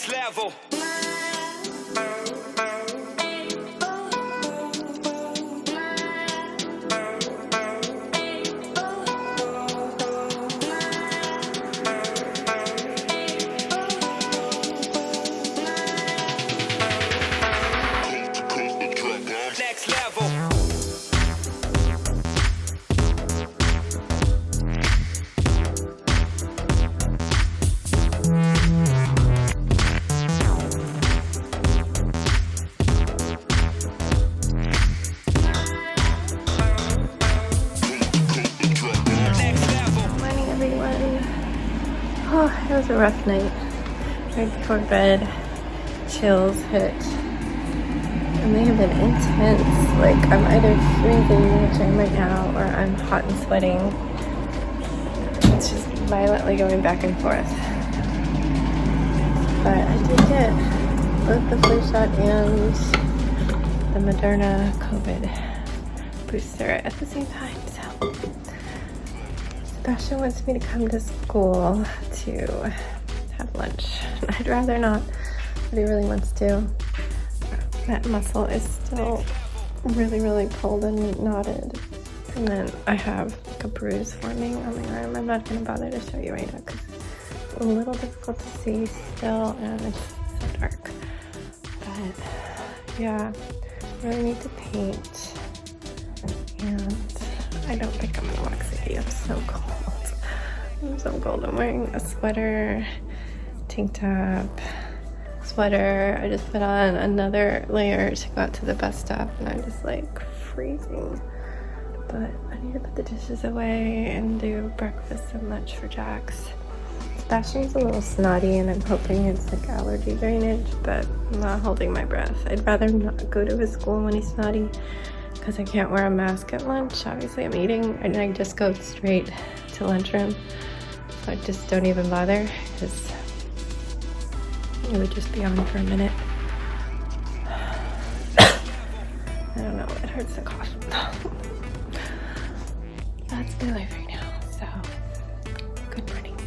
Next level. Next level. Morning, everyone. Oh, it was a rough night. Right before bed, chills hit. And they have been intense. Like, I'm either freezing, which I am right now, or I'm hot and sweating. It's just violently going back and forth. But I did get both the flu shot and the Moderna COVID booster at the same time. So Sebastian wants me to come to school to have lunch. I'd rather not, but he really wants to. That muscle is still really, really cold and knotted. And then I have like a bruise forming on my arm. I'm not going to bother to show you right now because it's a little difficult to see still and it's so dark. But yeah, I really need to paint. And I don't think I'm going to wax it. I'm so cold. I'm so cold. I'm wearing a sweater, tank top, sweater. I just put on another layer to go out to the bus stop and I'm just like freezing. But I need to put the dishes away and do breakfast and lunch for Jax. Sebastian's a little snotty and I'm hoping it's like allergy drainage, but I'm not holding my breath. I'd rather not go to his school when he's snotty because I can't wear a mask at lunch. Obviously I'm eating and I just go straight to lunchroom. So I just don't even bother because it would just be on for a minute. I don't know, it hurts to cough. That's my life right now, so good morning.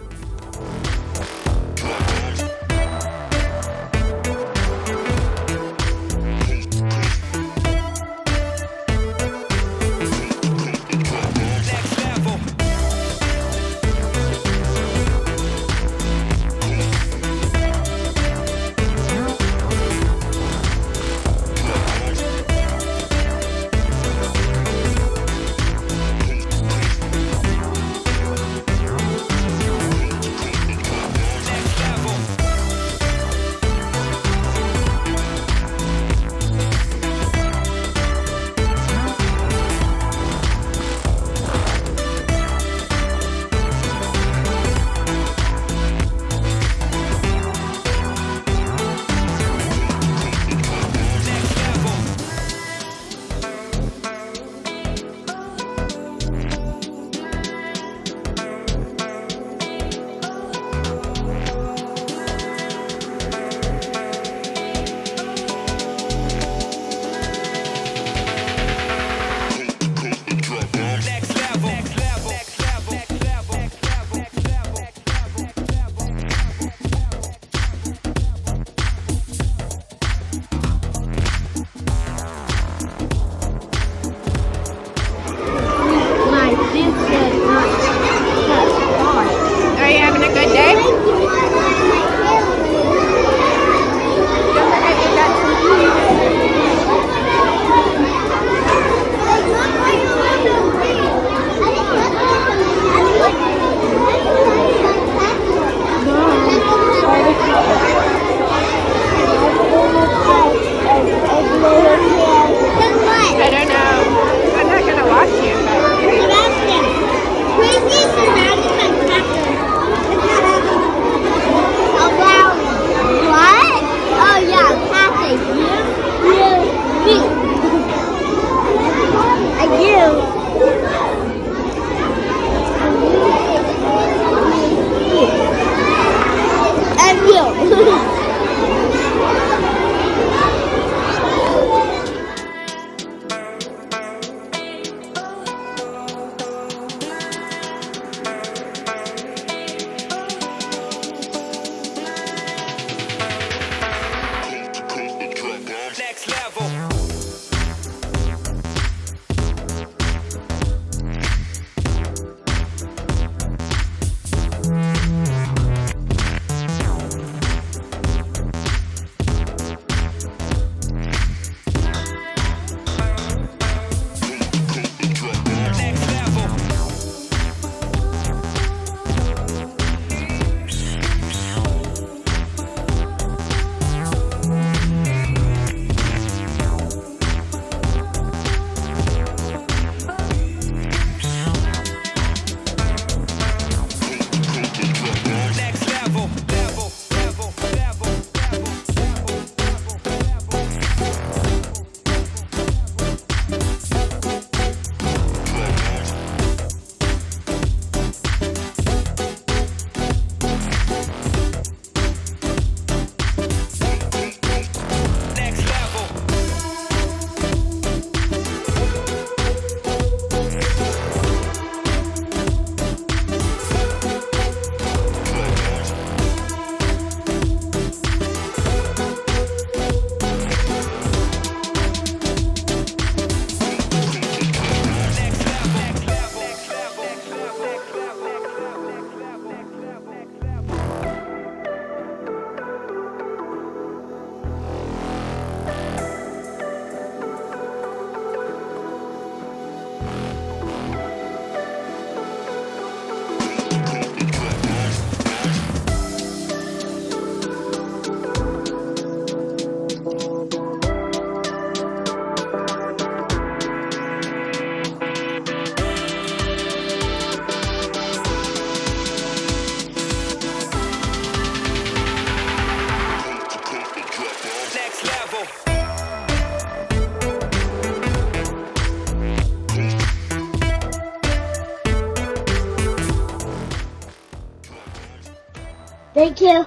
Thank you.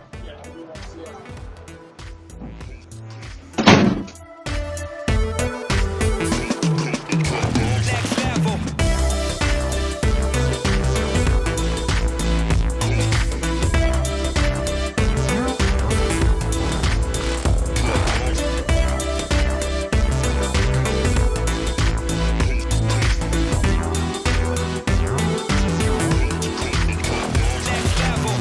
Next level. Next level.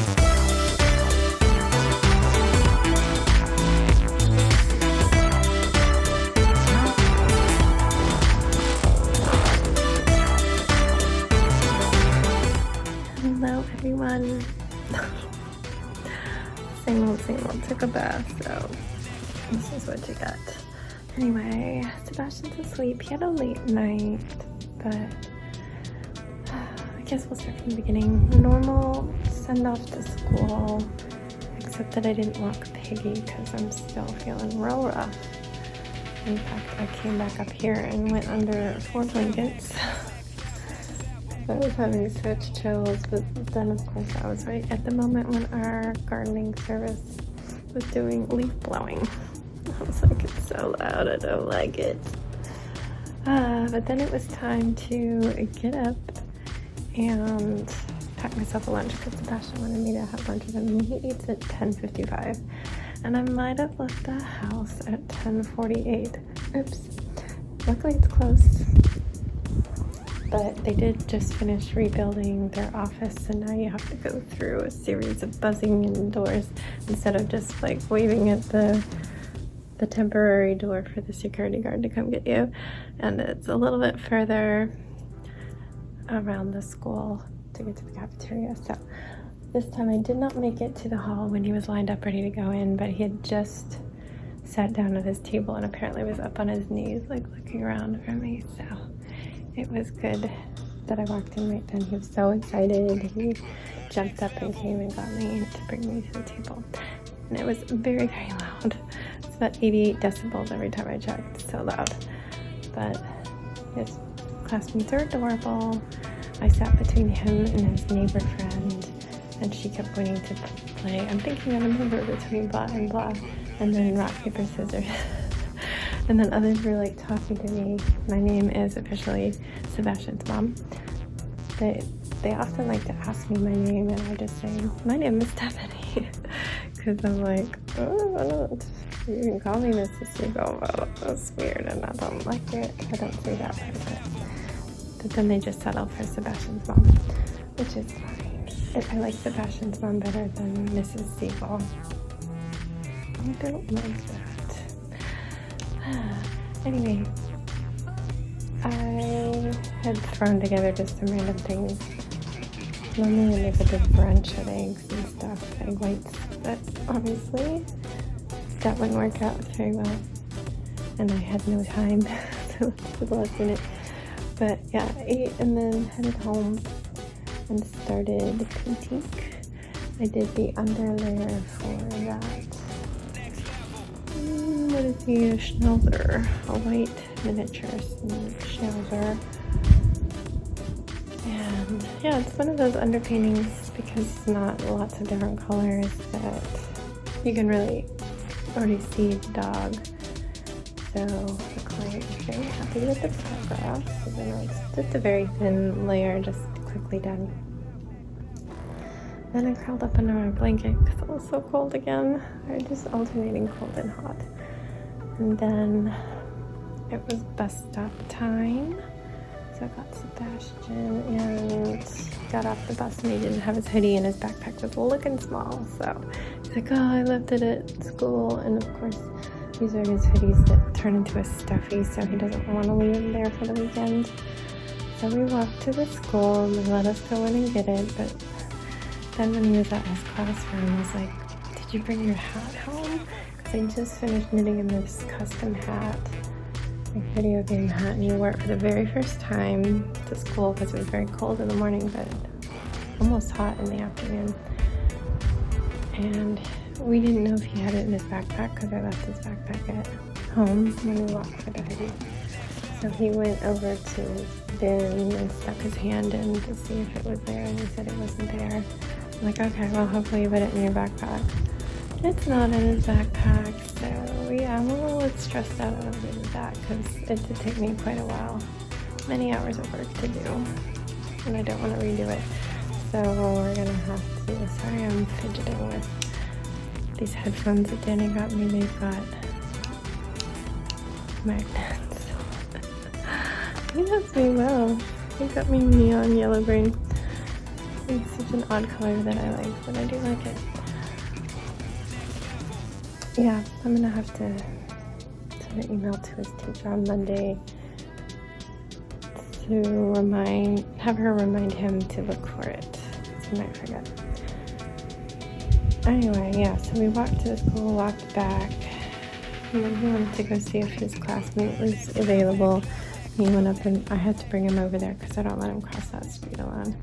Hello everyone. Same old, took a bath, so this is what you got. Anyway, Sebastian's asleep. He had a late night, but I guess we'll start from the beginning. Normal send off to school, except that I didn't walk Piggy because I'm still feeling real rough. In fact, I came back up here and went under 4 blankets. I was having such chills, but then of course I was right at the moment when our gardening service was doing leaf blowing. I was like, it's so loud, I don't like it. But then it was time to get up and pack myself a lunch because Sebastian wanted me to have lunch with him. He eats at 10:55, and I might have left the house at 10:48. Oops. Luckily it's close. But they did just finish rebuilding their office, and now you have to go through a series of buzzing in doors instead of just like waving at the temporary door for the security guard to come get you. And it's a little bit further around the school to get to the cafeteria. So this time I did not make it to the hall when he was lined up ready to go in, but he had just sat down at his table and apparently was up on his knees like looking around for me. So it was good that I walked in right then. He was so excited. He jumped up and came and got me to bring me to the table. And it was very, very loud. It's about 88 decibels every time I checked. So loud. But his classmates are adorable. I sat between him and his neighbor friend, and she kept pointing to play I'm thinking of a number between blah and blah, and then rock, paper, scissors. And then others were like talking to me. My name is officially Sebastian's mom. They often like to ask me my name, and I just say, my name is Stephanie. Because I'm like, oh, I don't, you can call me Mrs. Siegel, but that's weird and I don't like it. I don't say that part of it. But then they just settle for Sebastian's mom, which is fine. I like Sebastian's mom better than Mrs. Siegel. I don't like that. Anyway, I had thrown together just some random things. Normally I make a big brunch of eggs and stuff, egg whites, but obviously that wouldn't work out very well. And I had no time to put less in it. But yeah, I ate and then headed home and started critique. I did the underlayer for that. What is the Schnauzer? A white miniature Schnauzer. And yeah, it's one of those underpaintings because it's not lots of different colors that you can really already see the dog. So the client is very happy with the progress. So then it's just a very thin layer, just quickly done. Then I curled up under my blanket because it was so cold again. I just alternating cold and hot. And then it was bus stop time. So I got Sebastian and got off the bus, and he didn't have his hoodie and his backpack was looking small. So he's like, oh, I left it at school. And of course, these are his hoodies that turn into a stuffy, so he doesn't want to leave them there for the weekend. So we walked to the school and they let us go in and get it. But then when he was at his classroom, I was like, did you bring your hat home? Because I just finished knitting him this custom hat, like video game hat, and he wore it for the very first time to school because it was very cold in the morning, but almost hot in the afternoon. And we didn't know if he had it in his backpack because I left his backpack at home when we walked for the hoodie. So he went over to his bin and stuck his hand in to see if it was there, and he said it wasn't there. I'm like, okay, well, hopefully you put it in your backpack. It's not in his backpack, so yeah, I'm a little stressed out over that because it did take me quite a while. Many hours of work to do, and I don't want to redo it. So we're gonna have to, sorry I'm fidgeting with these headphones that Danny got me. They've got magnets. He knows me well. He got me neon yellow green. It's such an odd color that I like, but I do like it. Yeah, I'm gonna have to send an email to his teacher on Monday to have her remind him to look for it. So he might forget. Anyway, yeah, so we walked to the school, walked back, and then he wanted to go see if his classmate was available. He went up and I had to bring him over there because I don't let him cross that street alone.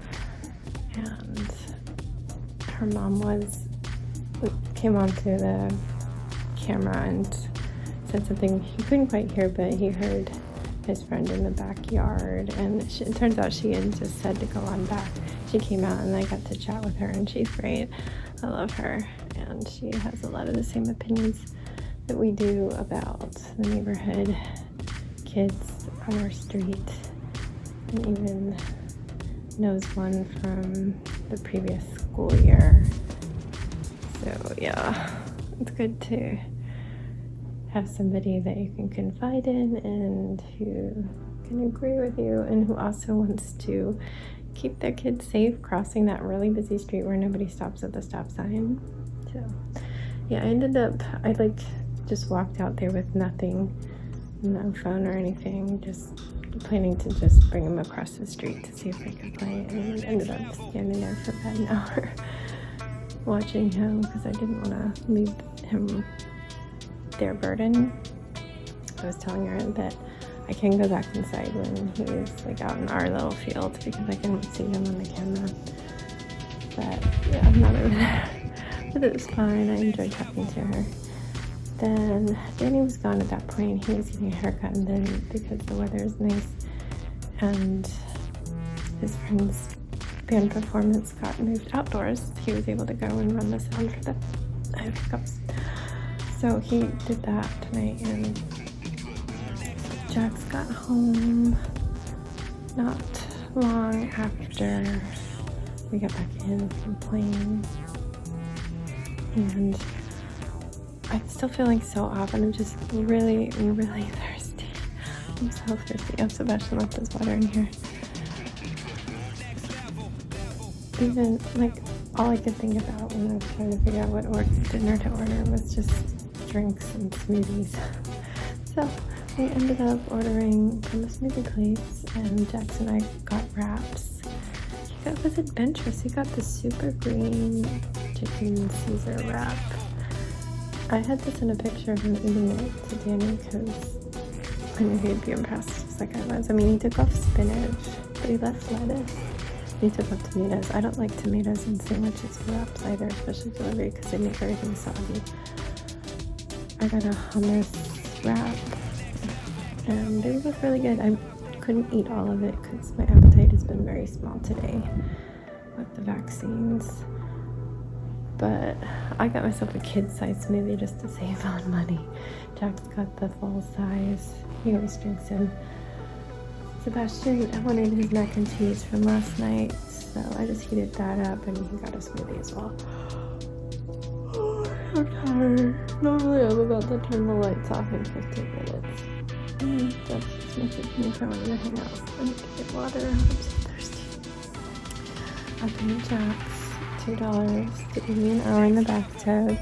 And her mom came onto the camera and said something he couldn't quite hear, but he heard his friend in the backyard, and it turns out she had just said to go on back. She came out and I got to chat with her, and she's great. I love her, and she has a lot of the same opinions that we do about the neighborhood, kids on our street, and even knows one from the previous school year. So yeah, it's good to have somebody that you can confide in and who can agree with you and who also wants to keep their kids safe crossing that really busy street where nobody stops at the stop sign. So yeah, I just walked out there with nothing, no phone or anything, just planning to just bring him across the street to see if I could play, and ended up standing there for about an hour watching him because I didn't want to leave him their burden. I was telling her that I can go back inside when he's like out in our little field because I can see him on the camera. But yeah, I'm not over there. But it was fine. I enjoyed talking to her. Then Danny was gone at that point. He was getting a haircut, and then because the weather is nice and his friend's band performance got moved outdoors, he was able to go and run the sound for the hiccups. So he did that tonight, and Jax got home not long after we got back in from playing, and I'm still feeling so off, and I'm just really, really thirsty. I'm so thirsty. Oh, Sebastian left his water in here. Even, all I could think about when I was trying to figure out what dinner to order was just drinks and smoothies. So we ended up ordering from a smoothie place, and Jax and I got wraps. Was it Bentress? He got the super green chicken Caesar wrap. I had to send a picture of him eating it to Danny because I knew he'd be impressed just like I was. I mean, he took off spinach, but he left lettuce. He took off tomatoes. I don't like tomatoes in sandwiches or wraps either, especially delivery, because they make everything soggy. I got a hummus wrap, and they were both really good. I couldn't eat all of it because my appetite has been very small today with the vaccines. But I got myself a kid-size smoothie just to save on money. Jax got the full size. He always drinks in. Sebastian wanted his mac and cheese from last night, so I just heated that up, and he got a smoothie as well. Oh, I'm tired. Normally I'm about to turn the lights off in 15 minutes. That's just messaged me if I wanted to hang out. I need to get water. I'm so thirsty. I paid Jax $2 to give me an hour in the bathtub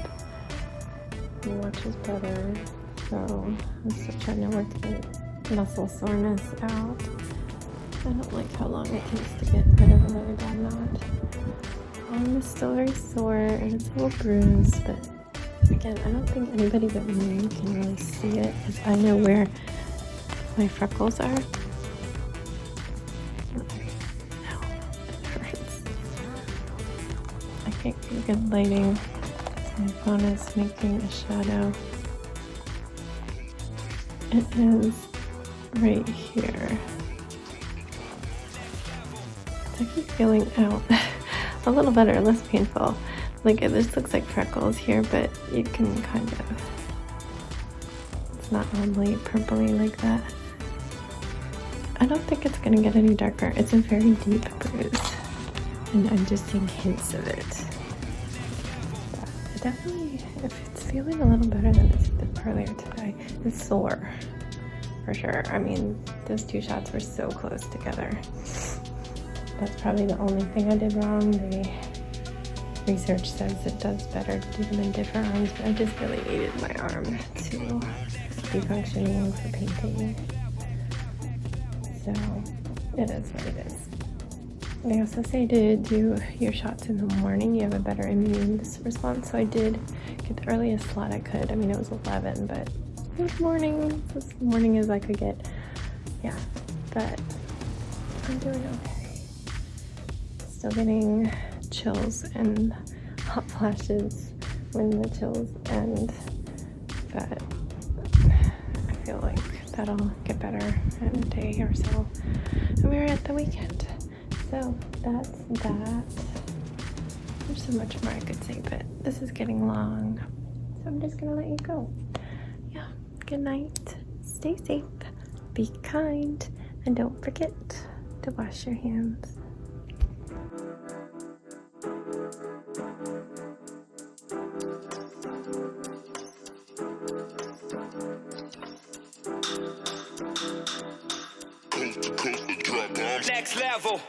and watch his brother. So I'm still trying to work the muscle soreness out. I don't like how long it takes to get rid of a really bad knot. Arm is still very sore and it's a little bruised, but again, I don't think anybody but me can really see it because I know where my freckles are. I can't get good lighting. My phone is making a shadow. It is right here. It's like feeling out. a little better, less painful. Like this looks like freckles here, but you can kind of, it's not oddly purpley like that. I don't think it's gonna get any darker. It's a very deep bruise, and I'm just seeing hints of it. But definitely, if it's feeling a little better than it's been earlier today, it's sore for sure. I mean, those 2 shots were so close together. That's probably the only thing I did wrong. The research says it does better to do them in different arms, but I just really needed my arm to be functioning for painting. So it is what it is. They also say to do your shots in the morning, you have a better immune response. So I did get the earliest slot I could. I mean, it was 11, but it was morning. As morning as I could get. Yeah, but I'm doing okay. Still getting chills and hot flashes when the chills end, but I feel like that'll get better in a day or so. And we're at the weekend. So that's that. There's so much more I could say, but this is getting long. So I'm just gonna let you go. Yeah, good night. Stay safe, be kind, and don't forget to wash your hands. Next level.